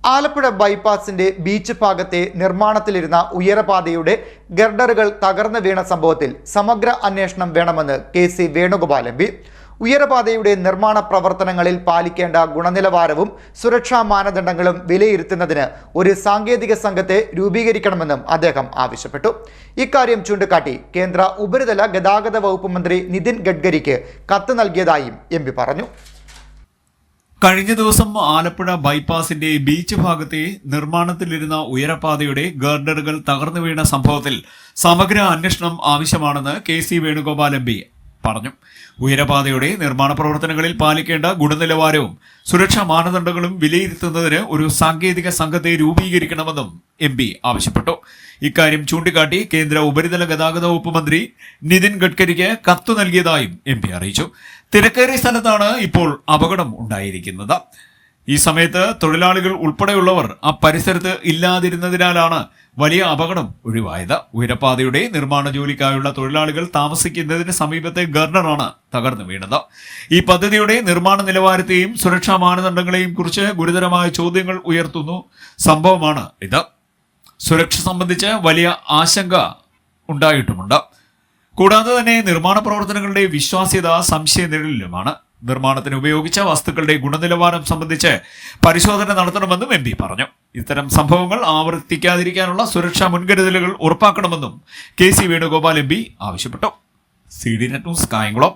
Alappuzha ബൈപ്പാസിന്റെ beach ഭാഗത്തെ നിർമ്മാണത്തിലിരുന്ന ഉയരപാതയുടെ ഗർഡറുകൾ തകർന്നു വീണ സംഭവത്തിൽ സമഗ്ര അന്വേഷണം വേണമെന്ന് KC വേണുഗോപാൽ MP. ഉയരപാതയുടെ നിർമ്മാണ പ്രവർത്തനങ്ങളിൽ പാലിക്കേണ്ട ഗുണനിലവാരവും സുരക്ഷാ മാനദണ്ഡങ്ങളും വിലയിരുത്തുന്നതിന് ഒരു സാങ്കേതിക സംഘത്തെ രൂപീകരിക്കണമെന്നും അദ്ദേഹം ആവശ്യപ്പെട്ടു. ഇക്കാര്യം ചൂണ്ടിക്കാട്ടി കേന്ദ്ര ഉപരിതല ഗതാഗത വകുപ്പ് മന്ത്രി നിതിൻ ഗഡ്കരിക്ക് കത്ത് നൽകിയതായും MP പറഞ്ഞു. കഴിഞ്ഞ ദിവസം ആലപ്പുഴ ബൈപ്പാസിന്റെ ബീച്ച് ഭാഗത്തെ നിർമ്മാണത്തിലിരുന്ന ഉയരപാതയുടെ ഗർഡറുകൾ തകർന്നു വീണ സംഭവത്തിൽ സമഗ്ര അന്വേഷണം ആവശ്യമാണെന്ന് KC വേണുഗോപാൽ MP പറഞ്ഞു. ഉയരപാതയുടെ നിർമ്മാണ പ്രവർത്തനങ്ങളിൽ പാലിക്കേണ്ട ഗുണനിലവാരവും സുരക്ഷാ മാനദണ്ഡങ്ങളും വിലയിരുത്തുന്നതിന് ഒരു സാങ്കേതിക സംഘത്തെ രൂപീകരിക്കണമെന്നും MP ആവശ്യപ്പെട്ടു. ഇക്കാര്യം ചൂണ്ടിക്കാട്ടി കേന്ദ്ര ഉപരിതല ഗതാഗത വകുപ്പ് മന്ത്രി നിതിൻ ഗഡ്കരിക്ക് കത്തു നൽകിയതായും MP അറിയിച്ചു. തിരക്കേറിയ സ്ഥലത്താണ് ഇപ്പോൾ അപകടം ഉണ്ടായിരിക്കുന്നത്. ഈ സമയത്ത് തൊഴിലാളികൾ ഉൾപ്പെടെയുള്ളവർ ആ പരിസരത്ത് ഇല്ലാതിരുന്നതിനാലാണ് വലിയ അപകടം ഒഴിവായത്. ഉയരപാതയുടെ നിർമ്മാണ ജോലിക്കായുള്ള തൊഴിലാളികൾ താമസിക്കുന്നതിന് സമീപത്തെ ഗർഡറാണ് തകർന്നു വീണത്. ഈ പദ്ധതിയുടെ നിർമ്മാണ നിലവാരത്തെയും സുരക്ഷാ മാനദണ്ഡങ്ങളെയും കുറിച്ച് ഗുരുതരമായ ചോദ്യങ്ങൾ ഉയർത്തുന്ന സംഭവമാണ് ഇത്. സുരക്ഷ സംബന്ധിച്ച് വലിയ ആശങ്ക ഉണ്ടായിട്ടുമുണ്ട്. കൂടാതെ തന്നെ നിർമ്മാണ പ്രവർത്തനങ്ങളുടെ വിശ്വാസ്യത സംശയനിഴലിലുമാണ്. നിർമ്മാണത്തിന് ഉപയോഗിച്ച വസ്തുക്കളുടെ ഗുണനിലവാരം സംബന്ധിച്ച് പരിശോധന നടത്തണമെന്നും MP പറഞ്ഞു. ഇത്തരം സംഭവങ്ങൾ ആവർത്തിക്കാതിരിക്കാനുള്ള സുരക്ഷാ മുൻകരുതലുകൾ ഉറപ്പാക്കണമെന്നും KC വേണുഗോപാൽ MP ആവശ്യപ്പെട്ടു. CD net news Kayamkulam.